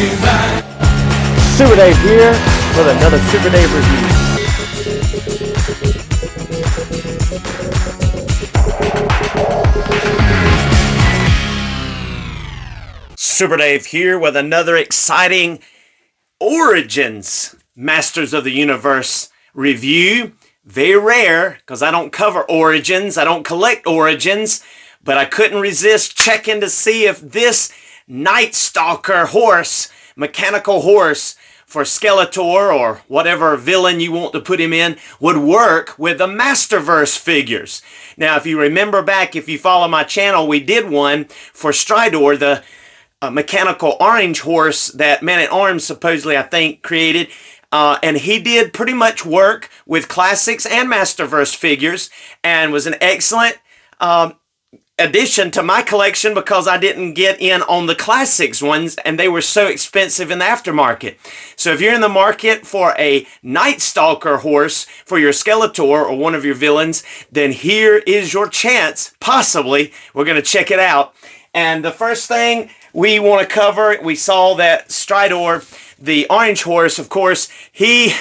Super Dave here with another Super Dave review. Super Dave here with another exciting Origins Masters of the Universe review. Very rare because I don't cover Origins, I don't collect Origins, but I couldn't resist checking to see if this Night Stalker horse, mechanical horse for Skeletor or whatever villain you want to put him in, would work with the Masterverse figures. Now, if you remember back, if you follow my channel, we did one for Stridor, the mechanical orange horse that Man-at-Arms supposedly, I think, created. And he did pretty much work with classics and Masterverse figures and was an excellent addition to my collection because I didn't get in on the classics ones and they were so expensive in the aftermarket. So if you're in the market for a Night Stalker horse for your Skeletor or one of your villains, then here is your chance, possibly. We're going to check it out. And the first thing we want to cover, we saw that Stridor, the orange horse, of course, he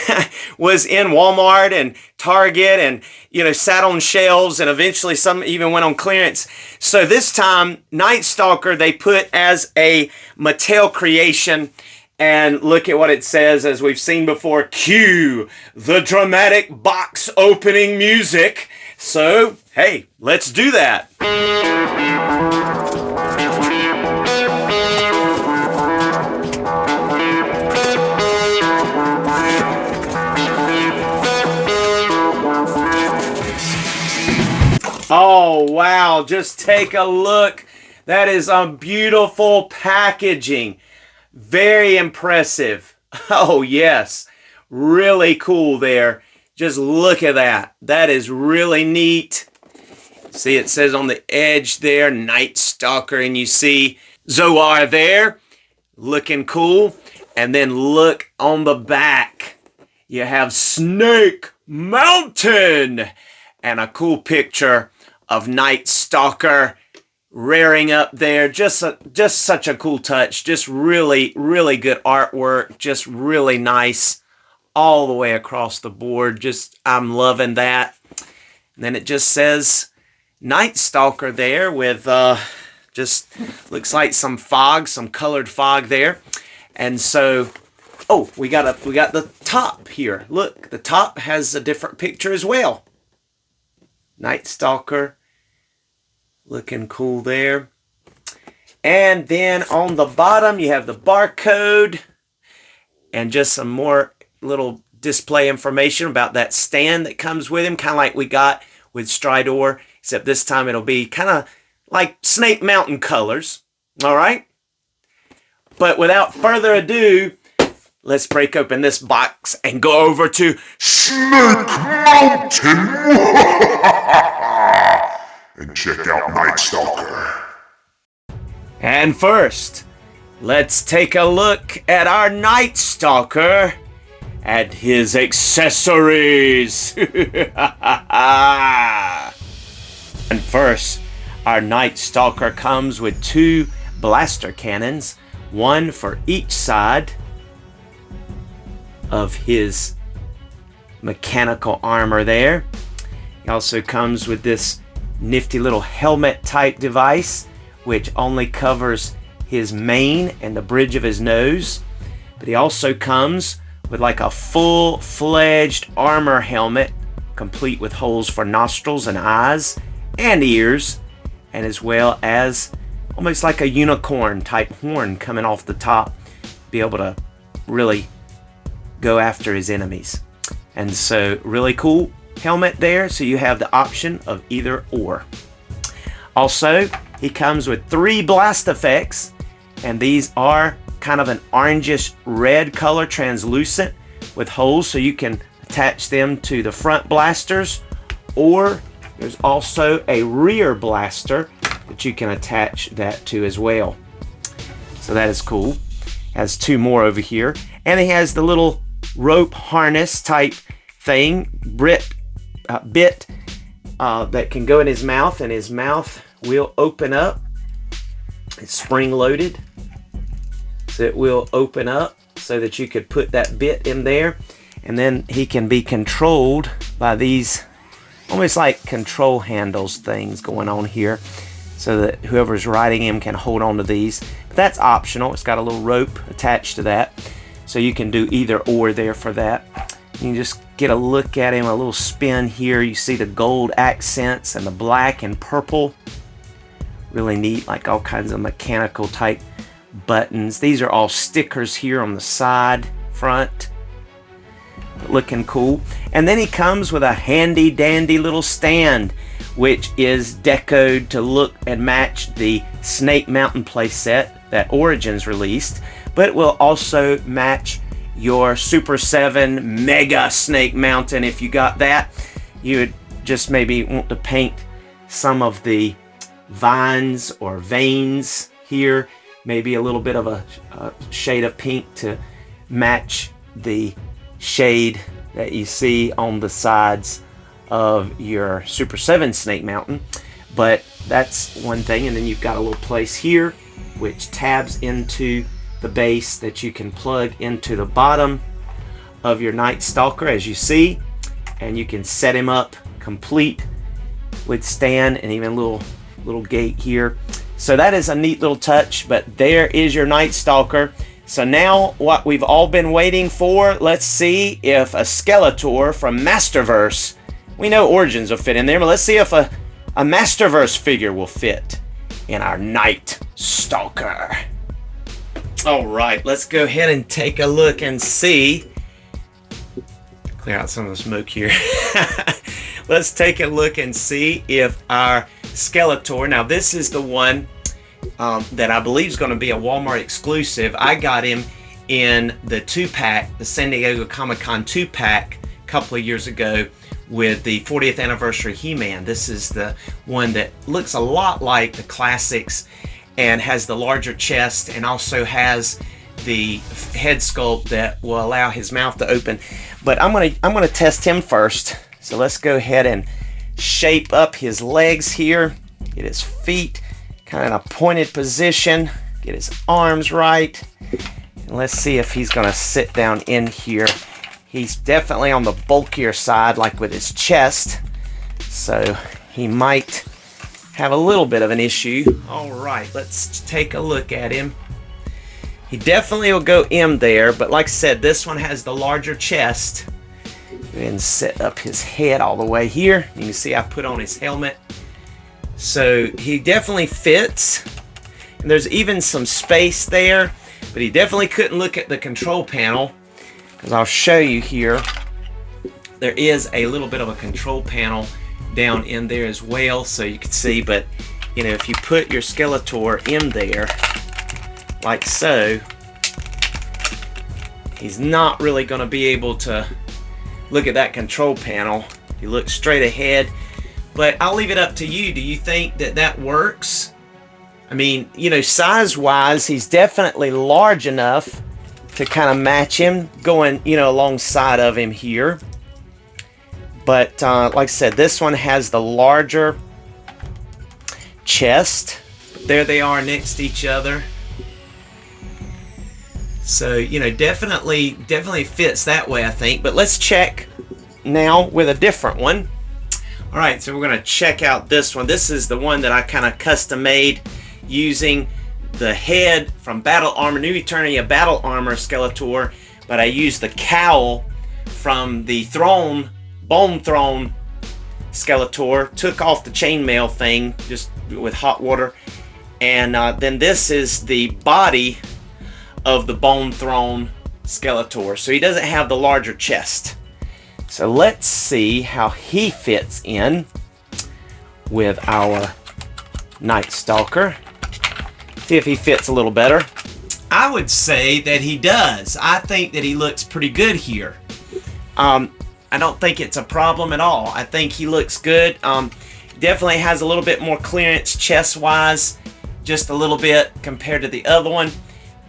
was in Walmart and Target and, you know, sat on shelves and eventually some even went on clearance. So this time, Night Stalker, they put as a Mattel creation. And look at what it says, as we've seen before, cue the dramatic box opening music. So, hey, let's do that. Oh, wow. Just take a look. That is a beautiful packaging. Very impressive. Oh, yes. Really cool there. Just look at that. That is really neat. See, it says on the edge there, Night Stalker, and you see Zoar there. Looking cool. And then look on the back. You have Snake Mountain. And a cool picture of Night Stalker rearing up there. Just such a cool touch. Just really, really good artwork. Just really nice all the way across the board. Just, I'm loving that. And then it just says Night Stalker there with just looks like some fog, some colored fog there. And so, oh, we got the top here. Look, the top has a different picture as well. Night Stalker, looking cool there. And then on the bottom, you have the barcode and just some more little display information about that stand that comes with him, kind of like we got with Stridor, except this time it'll be kind of like Snake Mountain colors. All right? But without further ado, let's break open this box and go over to Snake Mountain and check out Night Stalker. And first, let's take a look at our Night Stalker and his accessories. And first, our Night Stalker comes with 2 blaster cannons, one for each side of his mechanical armor there. He also comes with this nifty little helmet type device which only covers his mane and the bridge of his nose, but he also comes with like a full-fledged armor helmet complete with holes for nostrils and eyes and ears, and as well as almost like a unicorn type horn coming off the top, be able to really go after his enemies. And so really cool helmet there, so you have the option of either or. Also, he comes with 3 blast effects, and these are kind of an orangish red color, translucent, with holes so you can attach them to the front blasters, or there's also a rear blaster that you can attach that to as well. So that is cool. Has 2 more over here, and he has the little rope harness type thing, bit that can go in his mouth, and his mouth will open up. It's spring loaded, that will open up so that you could put that bit in there, and then he can be controlled by these almost like control handles things going on here, so that whoever's riding him can hold on to these. But that's optional. It's got a little rope attached to that, so you can do either or there for that. You can just get a look at him, a little spin here. You see the gold accents and the black and purple. Really neat, like all kinds of mechanical type buttons. These are all stickers here on the side, front. Looking cool. And then he comes with a handy dandy little stand, which is decoed to look and match the Snake Mountain playset that Origins released, but it will also match your Super 7 Mega Snake Mountain. If you got that, you would just maybe want to paint some of the vines or veins here, maybe a little bit of a shade of pink to match the shade that you see on the sides of your Super 7 Snake Mountain. But that's one thing. And then you've got a little place here which tabs into the base that you can plug into the bottom of your Night Stalker, as you see, and you can set him up complete with stand and even little gate here. So that is a neat little touch. But there is your Night Stalker. So now what we've all been waiting for, let's see if a Skeletor from Masterverse, we know Origins will fit in there, but let's see if a Masterverse figure will fit in our Night Stalker. All right, let's go ahead and take a look and see. Clear out some of the smoke here. Let's take a look and see if our Skeletor, now this is the one that I believe is going to be a Walmart exclusive. I got him in the 2-pack, the San Diego Comic-Con 2-pack a couple of years ago with the 40th anniversary He-Man. This is the one that looks a lot like the classics and has the larger chest and also has the head sculpt that will allow his mouth to open. But I'm gonna test him first. So let's go ahead and shape up his legs here, get his feet kind of in a pointed position, get his arms right, and let's see if he's gonna sit down in here. He's definitely on the bulkier side, like with his chest, so he might have a little bit of an issue. All right, let's take a look at him. He definitely will go in there, but like I said, this one has the larger chest. Go ahead and set up his head all the way here. You can see I put on his helmet. So he definitely fits. And there's even some space there, but he definitely couldn't look at the control panel, because I'll show you here. There is a little bit of a control panel down in there as well, so you can see. But you know, if you put your Skeletor in there like so, he's not really going to be able to look at that control panel. He looks straight ahead. But I'll leave it up to you. Do you think that that works? I mean, you know, size-wise, he's definitely large enough to kind of match him going, you know, alongside of him here. But like I said, this one has the larger chest. There they are next to each other. So, you know, definitely fits that way, I think. But let's check now with a different one. All right, so we're going to check out this one. This is the one that I kind of custom made using the head from Battle Armor, New Eternia Battle Armor Skeletor, but I used the cowl from the Throne, Bone Throne Skeletor, took off the chainmail thing just with hot water, and then this is the body of the Bone Throne Skeletor. So he doesn't have the larger chest. So let's see how he fits in with our Night Stalker. See if he fits a little better. I would say that he does. I think that he looks pretty good here. I don't think it's a problem at all. I think he looks good. Definitely has a little bit more clearance chest-wise, just a little bit compared to the other one.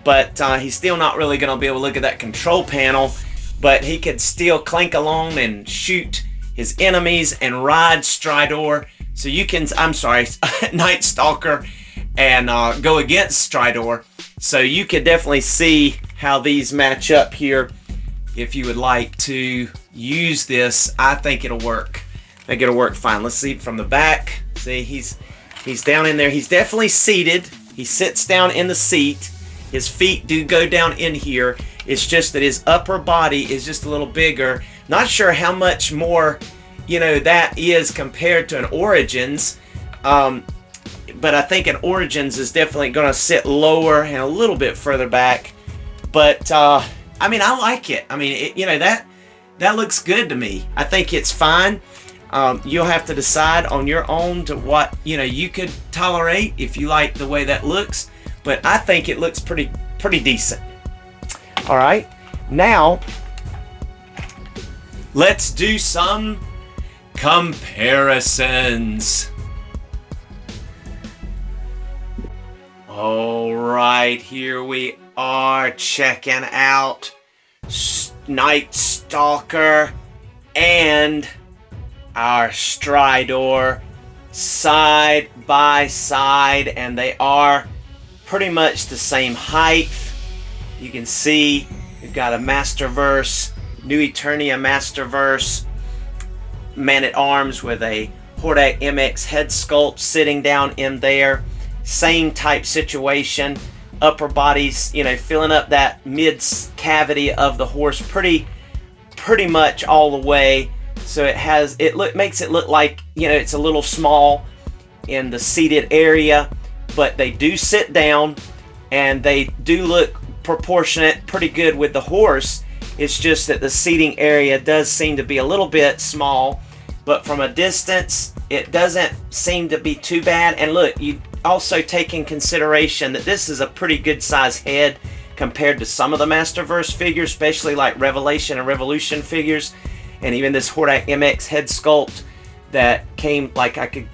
But he's still not really going to be able to look at that control panel. But he could still clank along and shoot his enemies and ride Stridor. So you can, I'm sorry, Night Stalker, and go against Stridor. So you could definitely see how these match up here. If you would like to use this, I think it'll work. I think it'll work fine. Let's see from the back. See, he's down in there. He's definitely seated. He sits down in the seat. His feet do go down in here. It's just that his upper body is just a little bigger. Not sure how much more, that is compared to an Origins. But I think an Origins is definitely going to sit lower and a little bit further back. But, I like it. That looks good to me. I think it's fine. You'll have to decide on your own to what, you could tolerate if you like the way that looks. But I think it looks pretty decent. All right. Now, let's do some comparisons. All right, here we are checking out Night Stalker and our Stridor side by side, and they are pretty much the same height. You can see we've got a Masterverse, New Eternia Masterverse Man-at-Arms with a Hordak MX head sculpt sitting down in there. Same type situation. Upper bodies, filling up that mid cavity of the horse pretty much all the way. So makes it look like, it's a little small in the seated area, but they do sit down and they do look proportionate pretty good with the horse. It's just that the seating area does seem to be a little bit small, but from a distance it doesn't seem to be too bad. And look, you also take in consideration that this is a pretty good size head compared to some of the Masterverse figures, especially like Revelation and Revolution figures, and even this Hordak MX head sculpt that came, like I could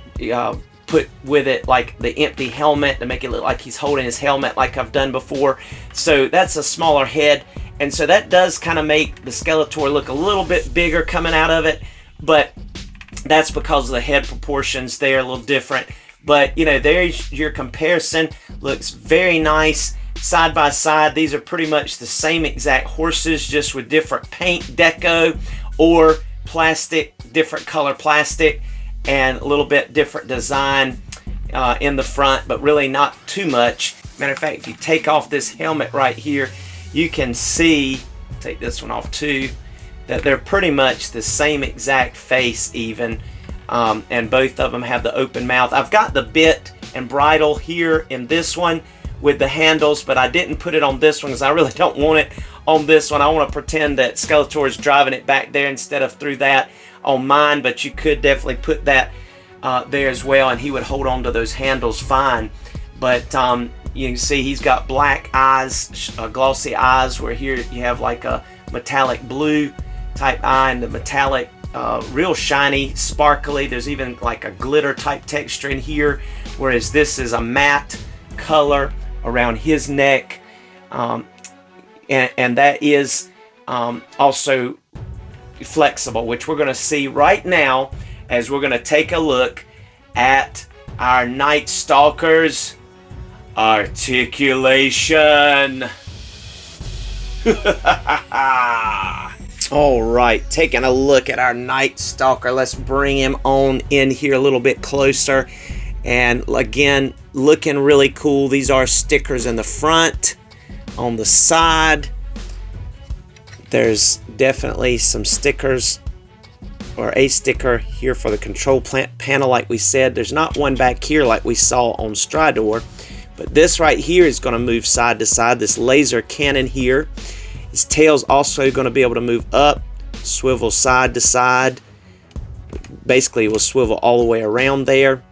put with it like the empty helmet to make it look like he's holding his helmet like I've done before. So that's a smaller head, and so that does kind of make the Skeletor look a little bit bigger coming out of it, but that's because of the head proportions. They're a little different. But there's your comparison. Looks very nice side by side. These are pretty much the same exact horses, just with different paint deco or plastic, different color plastic, and a little bit different design in the front, but really not too much. Matter of fact, if you take off this helmet right here, you can see, take this one off too, that they're pretty much the same exact face even. And both of them have the open mouth. I've got the bit and bridle here in this one with the handles, but I didn't put it on this one because I really don't want it on this one. I want to pretend that Skeletor is driving it back there instead of through that on mine, but you could definitely put that there as well, and he would hold on to those handles fine. But you can see he's got black eyes, glossy eyes, where here you have like a metallic blue type eye, and the metallic real shiny, sparkly. There's even like a glitter type texture in here, whereas this is a matte color around his neck, and that is also flexible, which we're going to see right now as we're going to take a look at our Night Stalker's articulation. All right, taking a look at our Night Stalker. Let's bring him on in here a little bit closer. And again, looking really cool. These are stickers in the front. On the side, there's definitely some stickers, or a sticker here for the control panel like we said. There's not one back here like we saw on Stridor, but this right here is going to move side to side. This laser cannon here. His tail's also going to be able to move up, swivel side to side. Basically, it will swivel all the way around there.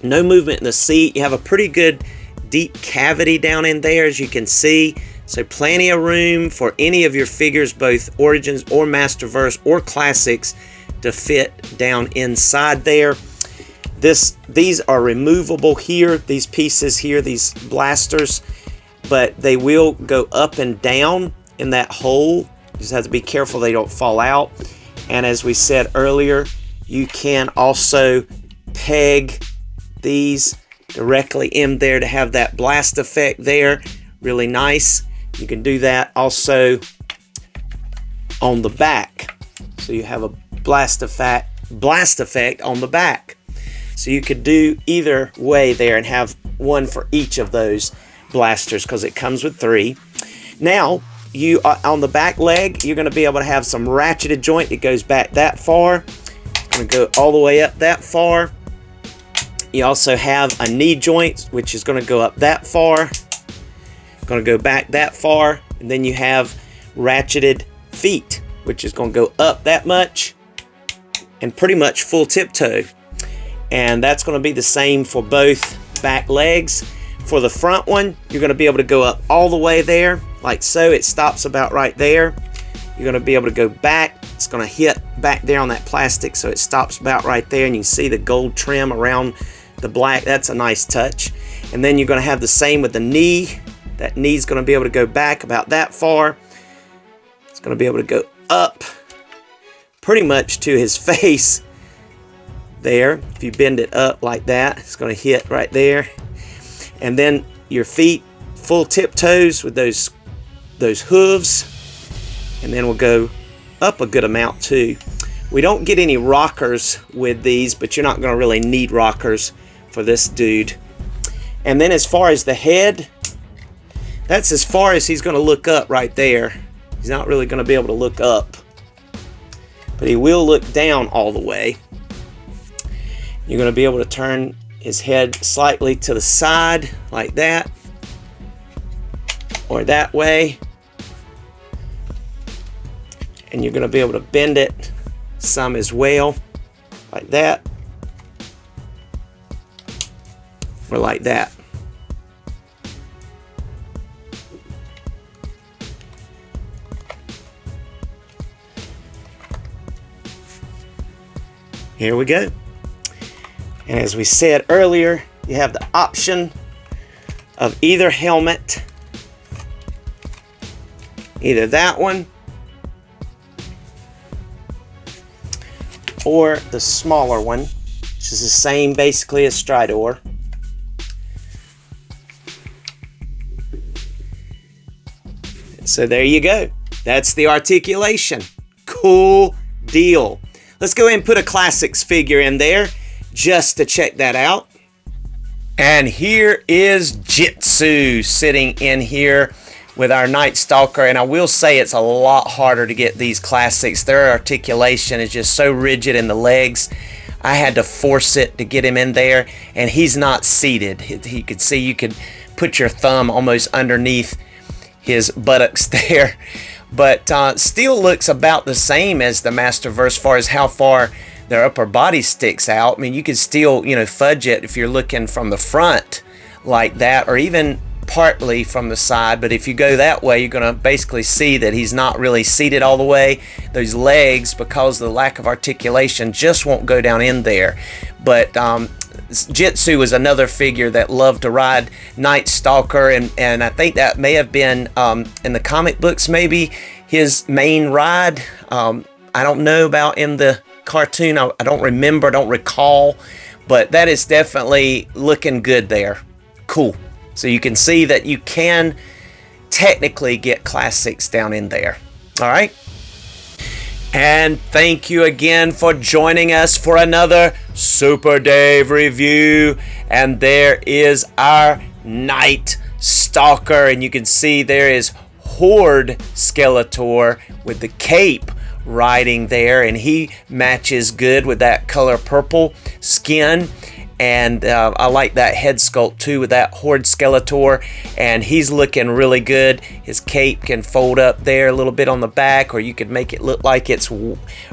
No movement in the seat. You have a pretty good deep cavity down in there, as you can see. So plenty of room for any of your figures, both Origins or Masterverse or Classics, to fit down inside there. These are removable here, these pieces here, these blasters, but they will go up and down in that hole. You just have to be careful they don't fall out. And as we said earlier, you can also peg these directly in there to have that blast effect there. Really nice. You can do that also on the back. So you have a blast effect on the back. So you could do either way there and have one for each of those blasters because it comes with 3. Now, you on the back leg, you're going to be able to have some ratcheted joint. It goes back that far. It's going to go all the way up that far. You also have a knee joint, which is going to go up that far. Going to go back that far. And then you have ratcheted feet, which is going to go up that much and pretty much full tiptoe. And that's going to be the same for both back legs. For the front one, you're going to be able to go up all the way there, like so. It stops about right there. You're going to be able to go back. It's going to hit back there on that plastic, so it stops about right there, and you can see the gold trim around the black. That's a nice touch. And then you're going to have the same with the knee. That knee's going to be able to go back about that far. It's going to be able to go up pretty much to his face there. If you bend it up like that, it's going to hit right there. And then your feet, full tiptoes with those hooves. And then we'll go up a good amount too. We don't get any rockers with these, but you're not going to really need rockers for this dude. And then as far as the head, that's as far as he's going to look up right there. He's not really going to be able to look up, but he will look down all the way. You're going to be able to turn his head slightly to the side like that, or that way, and you're going to be able to bend it some as well, like that, or like that. Here we go. And as we said earlier, you have the option of either helmet, either that one or the smaller one, which is the same basically as Stridor. So there you go. That's the Articulation. Cool deal. Let's go ahead and put a Classics figure in there just to check that out. And here is Jitsu sitting in here with our Night Stalker. And I will say it's a lot harder to get these Classics. Their articulation is just so rigid in the legs. I had to force it to get him in there, and he's not seated. He could see, you could put your thumb almost underneath his buttocks there. But still looks about the same as the Masterverse as far as how far their upper body sticks out. I mean, you could still, fudge it if you're looking from the front like that, or even partly from the side. But if you go that way, you're going to basically see that he's not really seated all the way. Those legs, because of the lack of articulation, just won't go down in there. But Jitsu is another figure that loved to ride Night Stalker, and I think that may have been in the comic books maybe his main ride. I don't know about in the cartoon. I don't remember, don't recall, but that is definitely looking good there. Cool. So you can see that you can technically get Classics down in there. All right. And thank you again for joining us for another Super Dave review. And there is our Night Stalker, and you can see there is Horde Skeletor with the cape riding there, and he matches good with that color purple skin. And I like that head sculpt too with that Horde Skeletor, and he's looking really good. His cape can fold up there a little bit on the back, or you could make it look like it's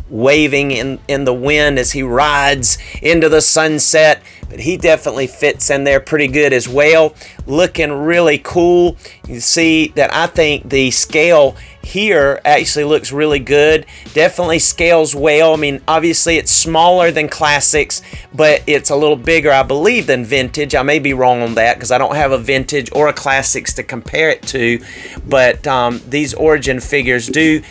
waving in the wind as he rides into the sunset. But he definitely fits in there pretty good as well. Looking really cool. You see that I think the scale here actually looks really good. Definitely scales well. I mean, obviously it's smaller than Classics, but it's a little bigger, I believe, than Vintage. I may be wrong on that because I don't have a Vintage or a Classics to compare it to. But these Origin figures do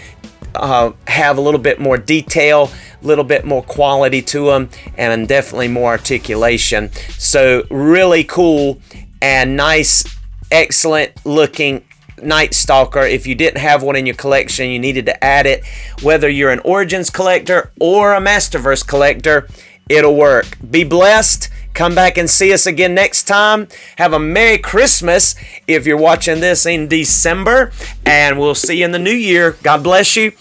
have a little bit more detail, little bit more quality to them, and definitely more articulation. So really cool and nice, excellent looking Night Stalker. If you didn't have one in your collection, you needed to add it. Whether you're an Origins collector or a Masterverse collector, it'll work. Be blessed. Come back and see us again next time. Have a Merry Christmas if you're watching this in December, and we'll see you in the new year. God bless you.